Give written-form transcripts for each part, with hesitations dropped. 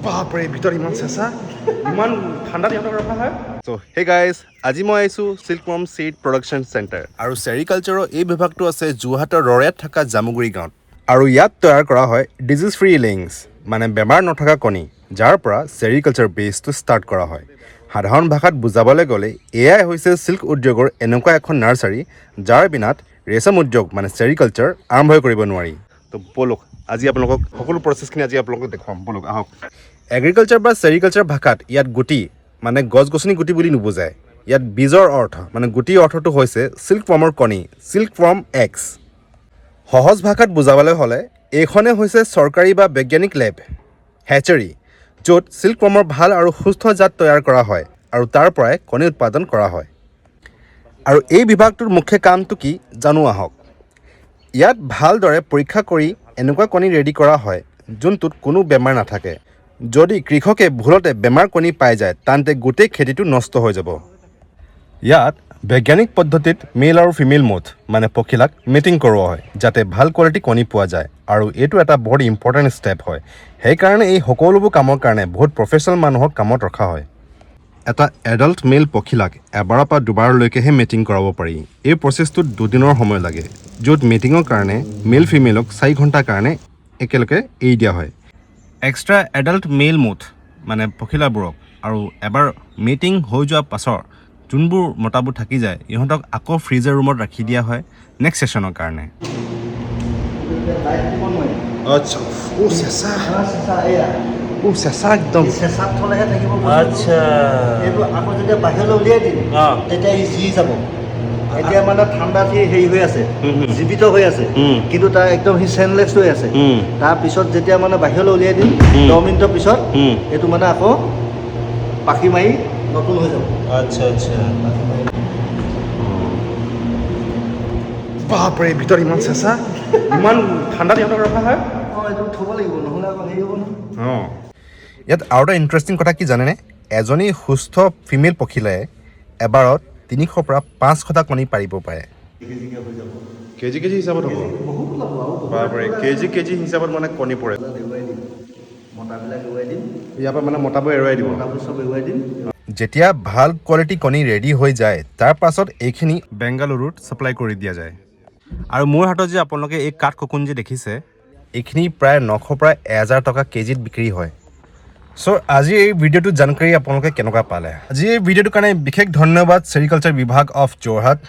বাপৰে ভিতৰত ইমান চেঁচা ইমান ঠাণ্ডা দিনত ৰখা হয় চ' হে গাইজ আজি মই আহিছোঁ চিল্কৱৰ্ম চিড প্ৰডাকশ্যন চেণ্টাৰ আৰু চেৰিকালচাৰৰ এই বিভাগটো আছে যোৰহাটৰ ৰৰৈয়াত থকা জামুগুৰি গাঁৱত আৰু ইয়াত তৈয়াৰ কৰা হয় ডিজিজ ফ্ৰী লিংছ মানে বেমাৰ নথকা কণী যাৰ পৰা চেৰিকালচাৰ বেছটো ষ্টাৰ্ট কৰা হয় সাধাৰণ ভাষাত বুজাবলৈ গ'লে এয়াই হৈছে চিল্ক উদ্যোগৰ এনেকুৱা এখন নাৰ্চাৰী যাৰ বিনাত ৰেচম উদ্যোগ মানে চেৰিকালচাৰ আৰম্ভই কৰিব নোৱাৰি তো ব'লক আজি আপোনালোকক সকলো প্ৰচেছখিনি আজি আপোনালোকক দেখুৱাম ব'লক আহক এগ্ৰিকালচাৰ বা চেৰিকালচাৰ ভাষাত ইয়াত গুটি মানে গছ গছনি গুটি বুলি নুবুজায় ইয়াত বীজৰ অৰ্থ মানে গুটিৰ অৰ্থটো হৈছে চিল্কৱৰ্মৰ কণী চিল্কৱৰ্ম এগছ সহজ ভাষাত বুজাবলৈ হ'লে এইখনে হৈছে চৰকাৰী বা বৈজ্ঞানিক লেব হেচাৰী য'ত চিল্কৱৰ্মৰ ভাল আৰু সুস্থ জাত তৈয়াৰ কৰা হয় আৰু তাৰ পৰাই কণী উৎপাদন কৰা হয় আৰু এই বিভাগটোৰ মুখ্য কামটো কি জানো আহক ইয়াত ভালদৰে পৰীক্ষা কৰি এনেকুৱা কণী ৰেডি কৰা হয় যোনটোত কোনো বেমাৰ নাথাকে যদি কৃষকে ভুলতে বেমাৰ কণী পাই যায় তেন্তে গোটেই খেতিটো নষ্ট হৈ যাব ইয়াত বৈজ্ঞানিক পদ্ধতিত মেল আৰু ফিমেল মুঠ মানে পখিলাক মিটিং কৰোৱা হয় যাতে ভাল কোৱালিটি কণী পোৱা যায় আৰু এইটো এটা বহুত ইম্পৰ্টেণ্ট ষ্টেপ হয় সেইকাৰণে এই সকলোবোৰ কামৰ কাৰণে বহুত প্ৰফেচনেল মানুহক কামত ৰখা হয় এটা এডাল্ট মেল পখিলাক এবাৰৰ পৰা দুবাৰলৈকেহে মিটিং কৰাব পাৰি এই প্ৰচেছটোত 2 দিনৰ সময় লাগে য'ত মিটিঙৰ কাৰণে মেল ফিমেলক 4 ঘণ্টাৰ কাৰণে একেলগে এৰি দিয়া হয় এক্সট্ৰা এডাল্ট মেল মুঠ মানে পখিলাবোৰক আৰু এবাৰ মিটিং হৈ যোৱাৰ পাছৰ যোনবোৰ মতাবোৰ থাকি যায় ইহঁতক আকৌ ফ্ৰিজাৰ ৰুমত ৰাখি দিয়া হয় নেক্সট ছেশ্যনৰ কাৰণে আচ্ছা ও চেঁচা ও চেঁচা একদম চেঁচাত থলেহে থাকিব আচ্ছা এইটো আকৌ যেতিয়া বাহিৰলৈ উলিয়াই দিম তেতিয়া ই জি যাব এতিয়া মানে ঠাণ্ডা হেৰি হৈ আছে জীৱিত হৈ আছে কিন্তু তাৰ একদম সি চেনলেছ হৈ আছে তাৰপিছত যেতিয়া মানে বাহিৰলৈ উলিয়াই দিম 10 মিনিটৰ পিছত এইটো মানে আকৌ পাখি মাৰি নতুন হৈ যাব আচ্ছা আচ্ছা বাপৰে ভিতৰত ইমান চেঁচা ইমান ঠাণ্ডা দিনত ৰখা হয় অঁ এইটো থ'ব লাগিব নহ'লে আকৌ হেৰি হ'ব নহয় অঁ ইয়াত আৰু এটা ইণ্টাৰেষ্টিং কথা কি জানেনে এজনী সুস্থ ফিমেল পখিলাই এবাৰত 300 পৰা 500টা কণী পাৰিব পাৰে কেজি কেজি হিচাপত হ'ব বাপৰে কেজি হিচাপত মানে কণী পৰে মতাবিলাক এৰুৱাই দিম ইয়াৰ পৰা মানে মতাবোৰ এৰুৱাই দিব মতাবোৰ চব এৰুৱাই দিম যেতিয়া ভাল কোৱালিটি কণী ৰেডি হৈ যায় তাৰ পাছত এইখিনি বেংগালুৰুত ছাপ্লাই কৰি দিয়া যায় আৰু মোৰ হাতত যে আপোনালোকে এই কাঠ ককুন যে দেখিছে এইখিনি প্ৰায় 900 পৰা 1000 টকা কেজিত বিক্ৰী হয় চ' আজি এই ভিডিঅ'টোৰ জানকাৰী আপোনালোকে কেনেকুৱা পালে আজি এই ভিডিঅ'টোৰ কাৰণে বিশেষ ধন্যবাদ চেৰিকালচাৰ বিভাগ of Jorhat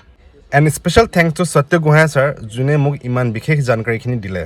and special thanks two সত্য গোহাঁই ছাৰ যোনে মোক ইমান বিশেষ জানকাৰীখিনি দিলে